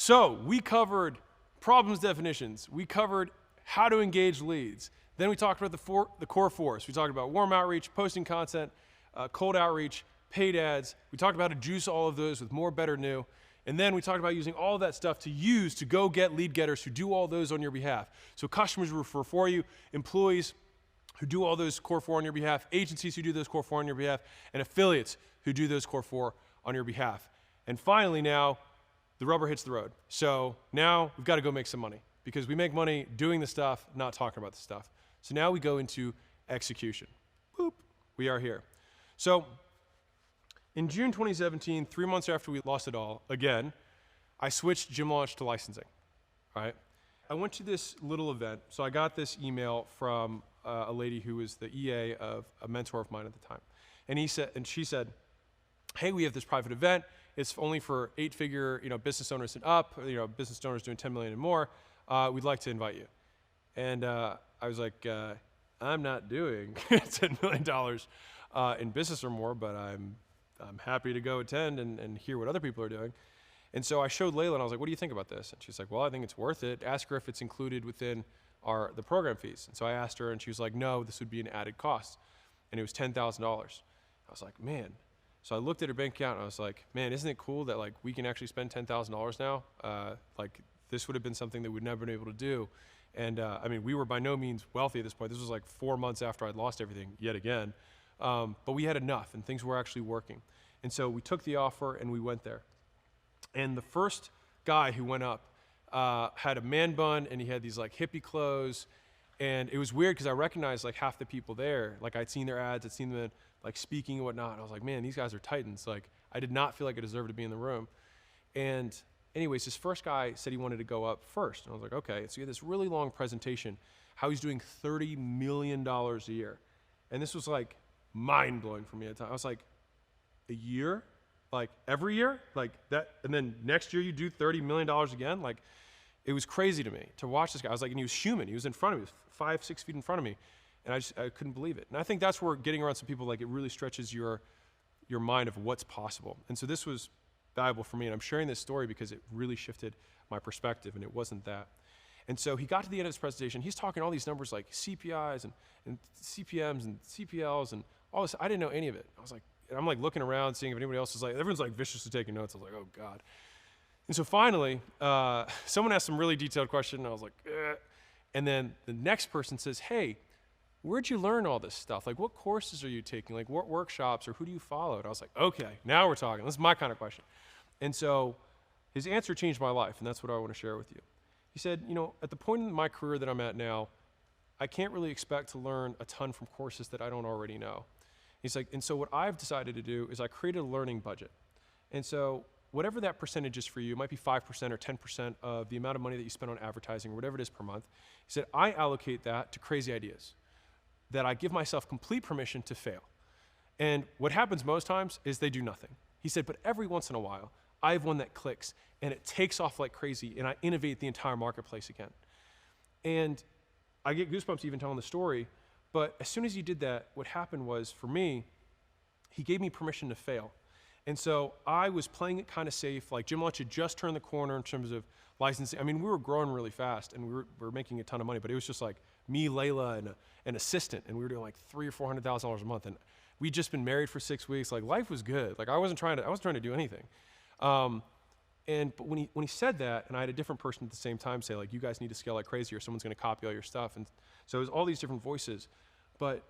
So we covered problems definitions. We covered how to engage leads. Then we talked about the core force. We talked about warm outreach, posting content, cold outreach, paid ads. We talked about how to juice all of those with more, better, new. And then we talked about using all of that stuff to use to go get lead getters who do all those on your behalf. So customers who refer for you, employees who do all those core 4 on your behalf, agencies who do those core 4 on your behalf, and affiliates who do those core 4 on your behalf. And finally now, the rubber hits the road. So now we've got to go make some money because we make money doing the stuff, not talking about the stuff. So now we go into execution. Boop, we are here. So in June 2017, 3 months after we lost it all, again, I switched Gym Launch to licensing, right? I went to this little event. So I got this email from a lady who was the EA of a mentor of mine at the time. And she said, hey, we have this private event. It's only for 8-figure, business owners and up, business owners doing 10 million and more. We'd like to invite you. And I was like, I'm not doing $10 million in business or more, but I'm happy to go attend and hear what other people are doing. And so I showed Layla and I was like, what do you think about this? And she's like, well, I think it's worth it. Ask her if it's included within the program fees. And so I asked her and she was like, no, this would be an added cost. And it was $10,000. I was like, man. So I looked at her bank account and I was like, man, isn't it cool that like we can actually spend $10,000 now? Like this would have been something that we'd never been able to do. And I mean, we were by no means wealthy at this point. This was like 4 months after I'd lost everything yet again. But we had enough and things were actually working. And so we took the offer and we went there. And the first guy who went up had a man bun and he had these like hippie clothes. And it was weird because I recognized like half the people there. Like I'd seen their ads, I'd seen them like speaking and whatnot. And I was like, man, these guys are titans. Like I did not feel like I deserved to be in the room. And anyways, this first guy said he wanted to go up first. And I was like, okay. So he had this really long presentation, how he's doing $30 million a year. And this was like mind-blowing for me at the time. I was like, a year? Like every year? Like that, and then next year you do $30 million again? Like it was crazy to me to watch this guy. I was like, and he was human. He was in front of me. He was 5-6 feet in front of me. And I couldn't believe it. And I think that's where getting around some people, like it really stretches your mind of what's possible. And so this was valuable for me. And I'm sharing this story because it really shifted my perspective and it wasn't that. And so he got to the end of his presentation. He's talking all these numbers like CPIs and CPMs and CPLs and all this. I didn't know any of it. I was like, and I'm like looking around, seeing if anybody else is like, everyone's like viciously taking notes. I was like, oh God. And so finally, someone asked some really detailed question and I was like, eh. And then the next person says, hey, where'd you learn all this stuff? Like what courses are you taking? Like what workshops or who do you follow? And I was like, okay, now we're talking. This is my kind of question. And so his answer changed my life and that's what I want to share with you. He said, at the point in my career that I'm at now, I can't really expect to learn a ton from courses that I don't already know. He's like, and so what I've decided to do is I created a learning budget. And so whatever that percentage is for you, it might be 5% or 10% of the amount of money that you spend on advertising or whatever it is per month. He said, I allocate that to crazy ideas, that I give myself complete permission to fail. And what happens most times is they do nothing. He said, but every once in a while, I have one that clicks and it takes off like crazy and I innovate the entire marketplace again. And I get goosebumps even telling the story, but as soon as he did that, what happened was for me, he gave me permission to fail. And so I was playing it kind of safe, like Gym Launch had just turned the corner in terms of licensing. I mean, we were growing really fast and we were making a ton of money, but it was just like me, Layla, and an assistant, and we were doing like $300,000 or $400,000 a month. And we'd just been married for 6 weeks. Like life was good. Like I wasn't trying to do anything. But when he said that, and I had a different person at the same time say like, you guys need to scale like crazy or someone's going to copy all your stuff. And so it was all these different voices, but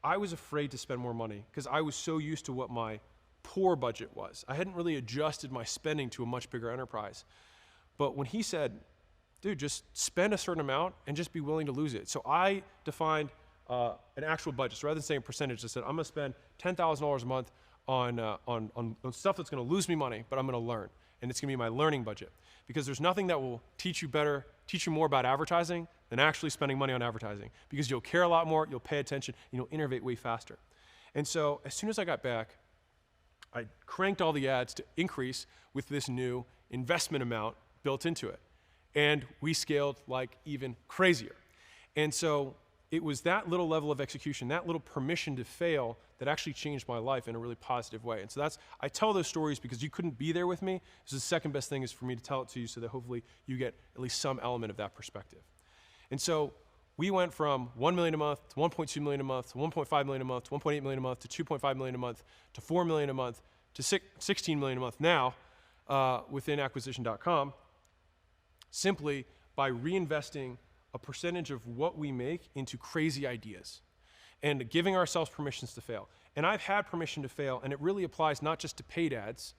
I was afraid to spend more money because I was so used to what my poor budget was. I hadn't really adjusted my spending to a much bigger enterprise. But when he said, dude, just spend a certain amount and just be willing to lose it. So I defined an actual budget. So rather than saying a percentage, I said, I'm going to spend $10,000 a month on stuff that's going to lose me money, but I'm going to learn. And it's going to be my learning budget. Because there's nothing that will teach you more about advertising than actually spending money on advertising. Because you'll care a lot more, you'll pay attention, and you'll innovate way faster. And so as soon as I got back, I cranked all the ads to increase with this new investment amount built into it. And we scaled like even crazier. And so it was that little level of execution, that little permission to fail that actually changed my life in a really positive way. And so I tell those stories because you couldn't be there with me. So the second best thing is for me to tell it to you so that hopefully you get at least some element of that perspective. And so we went from 1 million a month to 1.2 million a month to 1.5 million a month to 1.8 million a month to 2.5 million a month to 4 million a month to 16 million a month now within acquisition.com, simply by reinvesting a percentage of what we make into crazy ideas and giving ourselves permissions to fail. And I've had permission to fail, and it really applies not just to paid ads,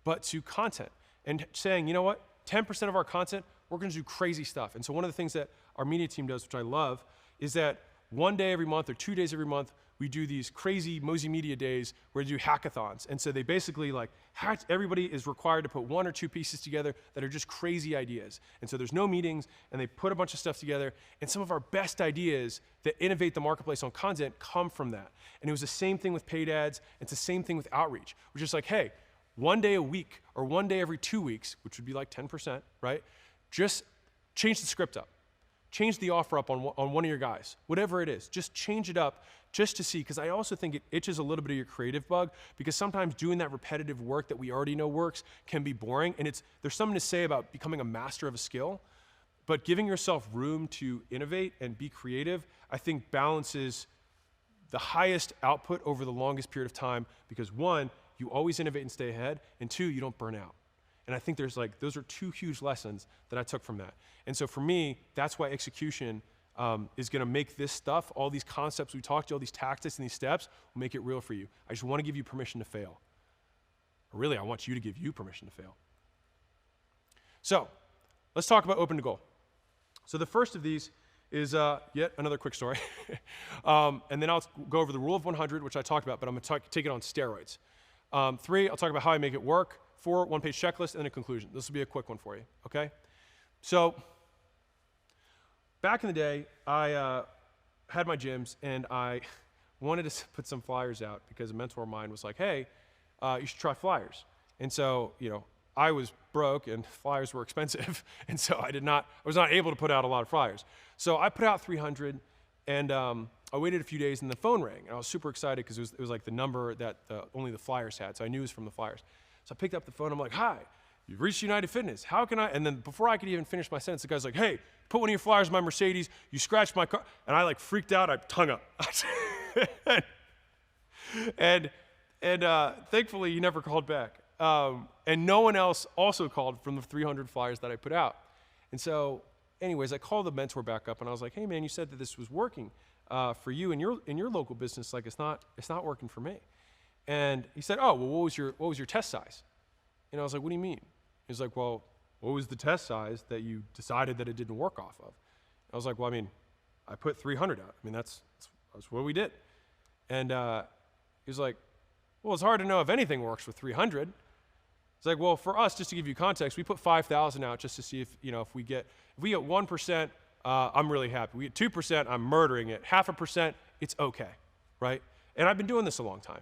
but to content. And saying, you know what, 10% of our content, we're gonna do crazy stuff. And so one of the things that our media team does, which I love, is that one day every month or 2 days every month, we do these crazy Mozi Media days where we do hackathons. And so they basically everybody is required to put 1 or 2 pieces together that are just crazy ideas. And so there's no meetings, and they put a bunch of stuff together, and some of our best ideas that innovate the marketplace on content come from that. And it was the same thing with paid ads, it's the same thing with outreach. We're just like, hey, 1 day a week or 1 day every 2 weeks, which would be like 10%, right? Just change the script up. Change the offer up on one of your guys, whatever it is. Just change it up just to see, because I also think it itches a little bit of your creative bug, because sometimes doing that repetitive work that we already know works can be boring, and there's something to say about becoming a master of a skill, but giving yourself room to innovate and be creative, I think balances the highest output over the longest period of time, because 1, you always innovate and stay ahead, and 2, you don't burn out. And I think those are 2 huge lessons that I took from that. And so for me, that's why execution is gonna make this stuff, all these concepts we talked to, all these tactics and these steps, will make it real for you. I just wanna give you permission to fail. Or really, I want you to give you permission to fail. So, let's talk about open to goal. So the first of these is yet another quick story. And then I'll go over the rule of 100, which I talked about, but I'm gonna take it on steroids. 3, I'll talk about how I make it work. 4, 1-page checklist, and then a conclusion. This will be a quick one for you, okay? So, back in the day, I had my gyms, and I wanted to put some flyers out because a mentor of mine was like, hey, you should try flyers. And so, I was broke, and flyers were expensive, and so I was not able to put out a lot of flyers. So I put out 300, and I waited a few days, and the phone rang, and I was super excited because it was like the number that only the flyers had, so I knew it was from the flyers. So I picked up the phone, I'm like, hi, you've reached United Fitness. How can I? And then before I could even finish my sentence, the guy's like, hey, put one of your flyers in my Mercedes, you scratched my car. And I freaked out, I hung up. and thankfully he never called back. And no one else also called from the 300 flyers that I put out. And so anyways, I called the mentor back up and I was like, hey man, you said that this was working for you in your local business, like it's not working for me. And he said, oh, well, what was your test size? And I was like, what do you mean? He was like, well, what was the test size that you decided that it didn't work off of? I was like, well, I mean, I put 300 out. I mean, that's what we did. And he was like, well, it's hard to know if anything works with 300. It's like, well, for us, just to give you context, we put 5,000 out just to see if we get 1%, I'm really happy. We get 2%, I'm murdering it. 0.5%, it's okay, right? And I've been doing this a long time.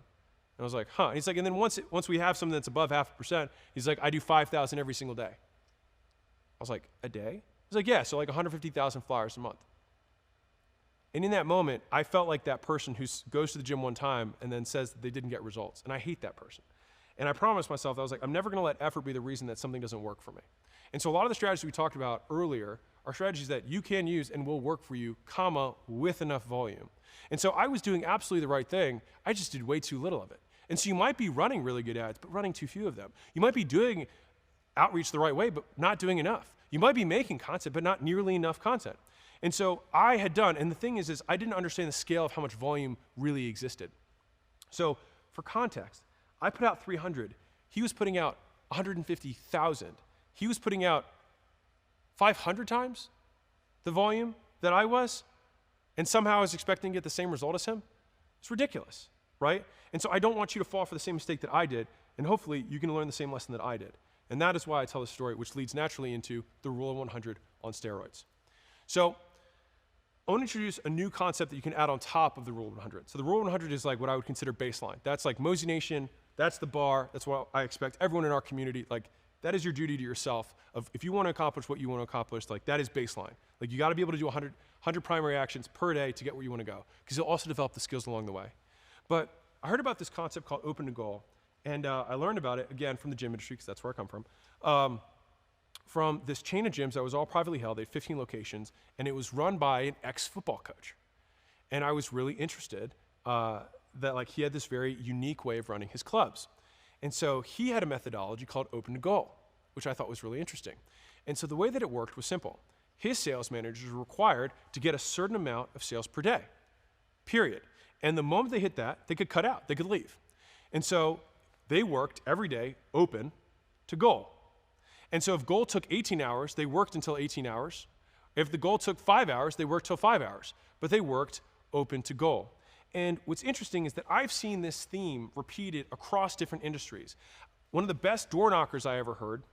And I was like, huh. And he's like, and then once we have something that's above 0.5%, he's like, I do 5,000 every single day. I was like, a day? He's like, yeah, so like 150,000 flyers a month. And in that moment, I felt like that person who goes to the gym one time and then says that they didn't get results. And I hate that person. And I promised myself, I was like, I'm never gonna let effort be the reason that something doesn't work for me. And so a lot of the strategies we talked about earlier are strategies that you can use and will work for you, with enough volume. And so I was doing absolutely the right thing, I just did way too little of it. And so you might be running really good ads, but running too few of them. You might be doing outreach the right way, but not doing enough. You might be making content, but not nearly enough content. And so I had done, and the thing is I didn't understand the scale of how much volume really existed. So for context, I put out 300. He was putting out 150,000. He was putting out 500 times the volume that I was, and somehow I was expecting to get the same result as him. It's ridiculous, right? And so I don't want you to fall for the same mistake that I did, and hopefully you can learn the same lesson that I did. And that is why I tell this story, which leads naturally into the rule of 100 on steroids. So I want to introduce a new concept that you can add on top of the rule of 100. So the rule of 100 is like what I would consider baseline. That's like Mozi Nation, that's the bar, that's what I expect everyone in our community, like that is your duty to yourself of if you want to accomplish what you want to accomplish, like that is baseline. Like you got to be able to do 100 primary actions per day to get where you want to go, because you'll also develop the skills along the way. But I heard about this concept called open to goal. And I learned about it, again, from the gym industry, because that's where I come from this chain of gyms that was all privately held. They had 15 locations, and it was run by an ex-football coach. And I was really interested that like he had this very unique way of running his clubs. And so he had a methodology called open to goal, which I thought was really interesting. And so the way that it worked was simple. His sales managers were required to get a certain amount of sales per day, period. And the moment they hit that, they could cut out, they could leave. And so they worked every day open to goal. And so if goal took 18 hours, they worked until 18 hours. If the goal took 5 hours, they worked till 5 hours. But they worked open to goal. And what's interesting is that I've seen this theme repeated across different industries. One of the best door knockers I ever heard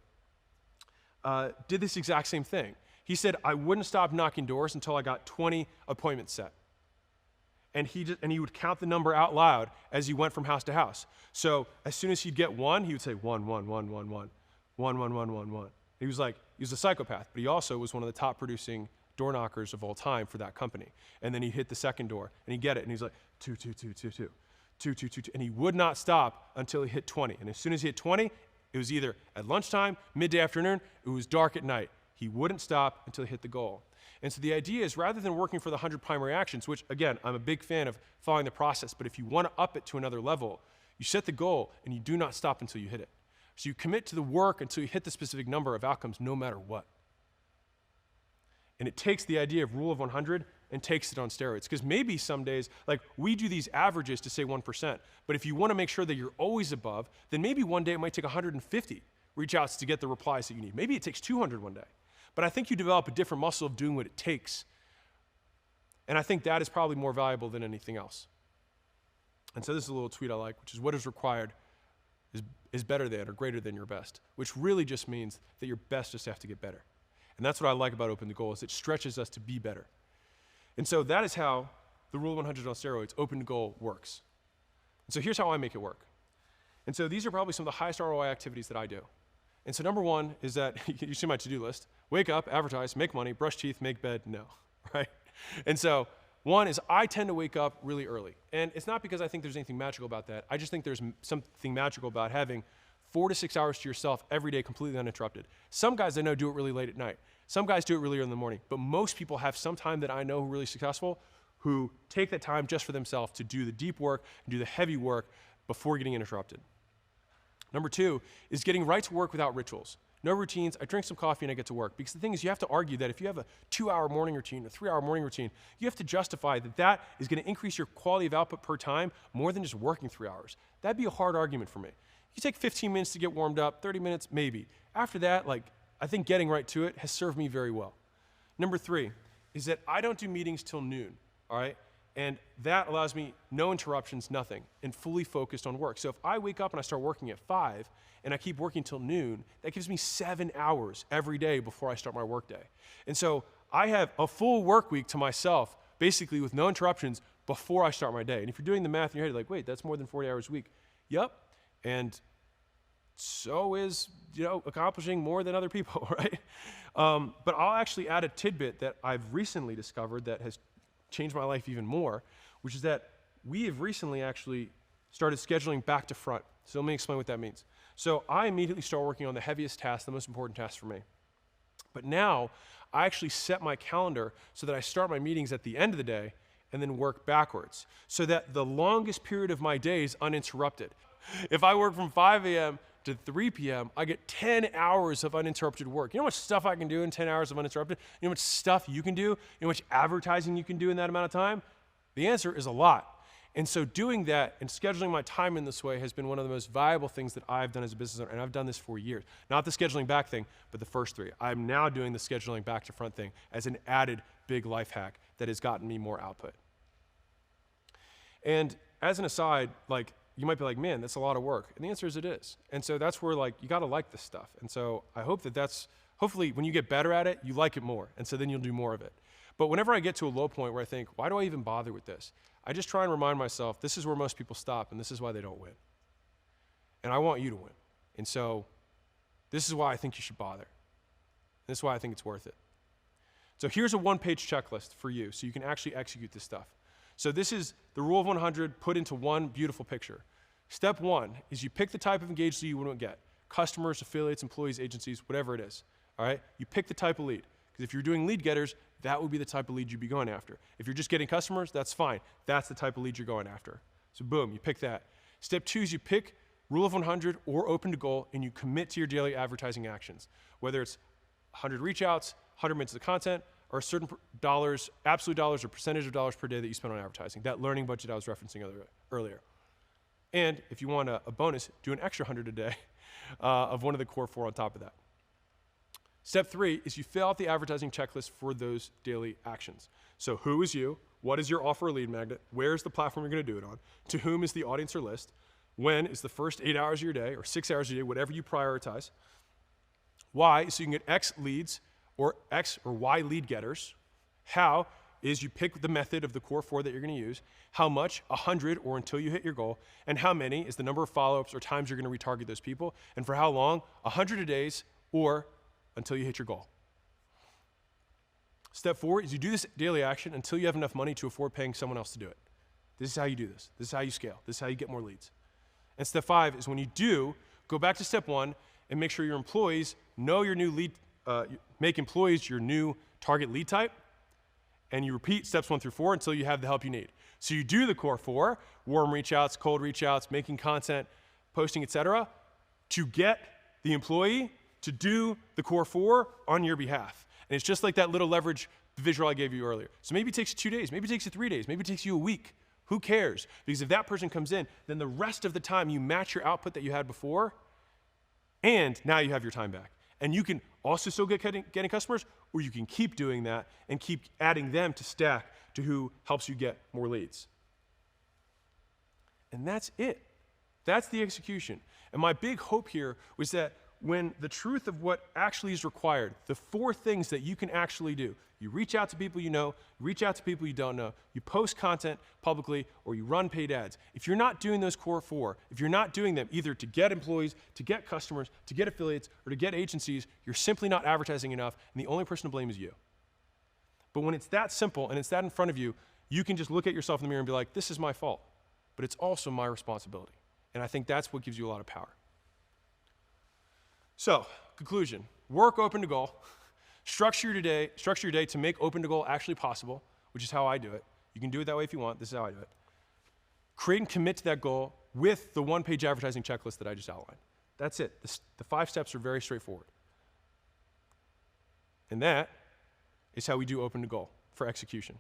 did this exact same thing. He said, I wouldn't stop knocking doors until I got 20 appointments set. And he would count the number out loud as he went from house to house. So as soon as he'd get one, he would say 1, 1, 1, 1, 1, 1, 1, 1, 1, 1. He was a psychopath, but he also was one of the top producing door knockers of all time for that company. And then he'd hit the second door, and he'd get it, and he's like, 2, 2, 2, 2, 2, 2, 2, 2, 2, and he would not stop until he hit 20. And as soon as he hit 20, it was either at lunchtime, midday afternoon, it was dark at night. He wouldn't stop until he hit the goal. And so the idea is rather than working for the 100 primary actions, which again, I'm a big fan of following the process, but if you want to up it to another level, you set the goal and you do not stop until you hit it. So you commit to the work until you hit the specific number of outcomes no matter what. And it takes the idea of rule of 100 and takes it on steroids. Because maybe some days, like we do these averages to say 1%, but if you want to make sure that you're always above, then maybe one day it might take 150 reach outs to get the replies that you need. Maybe it takes 200 one day. But I think you develop a different muscle of doing what it takes. And I think that is probably more valuable than anything else. And so this is a little tweet I like, which is what is required is better than or greater than your best, which really just means that your best just have to get better. And that's what I like about Open the Goal is it stretches us to be better. And so that is how the Rule of 100 on steroids, Open to Goal, works. And so here's how I make it work. And so these are probably some of the highest ROI activities that I do. And so number one is that, you see my to-do list, wake up, advertise, make money, brush teeth, make bed, no, right? And so one is I tend to wake up really early. And it's not because I think there's anything magical about that. I just think there's something magical about having 4 to 6 hours to yourself every day completely uninterrupted. Some guys I know do it really late at night. Some guys do it really early in the morning. But most people have some time that I know who are really successful who take that time just for themselves to do the deep work and do the heavy work before getting interrupted. Number two is getting right to work without rituals. No routines, I drink some coffee and I get to work. Because the thing is, you have to argue that if you have a 2-hour morning routine, a 3-hour morning routine, you have to justify that that is going to increase your quality of output per time more than just working 3 hours. That'd be a hard argument for me. You take 15 minutes to get warmed up, 30 minutes, maybe. After that, I think getting right to it has served me very well. Number three is that I don't do meetings till noon, all right? And that allows me no interruptions, nothing, and fully focused on work. So if I wake up and I start working at 5 and I keep working till noon, that gives me 7 hours every day before I start my workday. And so I have a full work week to myself, basically with no interruptions before I start my day. And if you're doing the math in your head, you're like, wait, that's more than 40 hours a week. Yep. And so is, accomplishing more than other people, right? But I'll actually add a tidbit that I've recently discovered that has changed my life even more, which is that we have recently actually started scheduling back to front. So let me explain what that means. So I immediately start working on the heaviest task, the most important task for me. But now I actually set my calendar so that I start my meetings at the end of the day and then work backwards so that the longest period of my day is uninterrupted. If I work from 5 a.m. to 3 p.m., I get 10 hours of uninterrupted work. You know how much stuff I can do in 10 hours of uninterrupted? You know how much stuff you can do? You know how much advertising you can do in that amount of time? The answer is a lot. And so doing that and scheduling my time in this way has been one of the most valuable things that I've done as a business owner, and I've done this for years. Not the scheduling back thing, but the first three. I'm now doing the scheduling back to front thing as an added big life hack that has gotten me more output. And as an aside, you might be like, man, that's a lot of work. And the answer is it is. And so that's where you gotta like this stuff. And so I hope hopefully when you get better at it, you like it more. And so then you'll do more of it. But whenever I get to a low point where I think, why do I even bother with this? I just try and remind myself, this is where most people stop and this is why they don't win. And I want you to win. And so this is why I think you should bother. This is why I think it's worth it. So here's a one-page checklist for you so you can actually execute this stuff. So this is the rule of 100 put into one beautiful picture. Step one is you pick the type of engaged lead you want to get. Customers, affiliates, employees, agencies, whatever it is. All right? You pick the type of lead. Because if you're doing lead getters, that would be the type of lead you'd be going after. If you're just getting customers, that's fine. That's the type of lead you're going after. So boom, you pick that. Step two is you pick rule of 100 or open to goal, and you commit to your daily advertising actions. Whether it's 100 reach outs, 100 minutes of content, or certain dollars, absolute dollars or percentage of dollars per day that you spend on advertising. That learning budget I was referencing earlier. And if you want a bonus, do an extra 100 a day of one of the core four on top of that. Step three is you fill out the advertising checklist for those daily actions. So who is you? What is your offer or lead magnet? Where's the platform you're going to do it on? To whom is the audience or list? When is the first 8 hours of your day or 6 hours of your day, whatever you prioritize? Why? So you can get X leads or X or Y lead getters. How is you pick the method of the core four that you're going to use. How much? 100 or until you hit your goal. And how many is the number of follow-ups or times you're going to retarget those people. And for how long? 100 days or until you hit your goal. Step four is you do this daily action until you have enough money to afford paying someone else to do it. This is how you do this. This is how you scale. This is how you get more leads. And step five is when you do, go back to step one and make sure your employees know your new lead, make employees your new target lead type, and you repeat steps 1 through 4 until you have the help you need. So you do the core four, warm reach outs, cold reach outs, making content, posting, etc., to get the employee to do the core four on your behalf. And it's just like that little leverage visual I gave you earlier. So maybe it takes you 2 days, maybe it takes you 3 days, maybe it takes you a week. Who cares? Because if that person comes in, then the rest of the time you match your output that you had before, and now you have your time back. And you can also still get getting customers, or you can keep doing that and keep adding them to stack to who helps you get more leads. And that's it. That's the execution. And my big hope here was that when the truth of what actually is required, the 4 things that you can actually do, you reach out to people you know, you reach out to people you don't know, you post content publicly, or you run paid ads. If you're not doing those core 4, if you're not doing them either to get employees, to get customers, to get affiliates, or to get agencies, you're simply not advertising enough, and the only person to blame is you. But when it's that simple and it's that in front of you, you can just look at yourself in the mirror and be like, this is my fault, but it's also my responsibility. And I think that's what gives you a lot of power. So, conclusion, work open to goal. Structure your day to make open to goal actually possible, which is how I do it. You can do it that way if you want. This is how I do it. Create and commit to that goal with the one-page advertising checklist that I just outlined. That's it. The 5 steps are very straightforward. And that is how we do open to goal for execution.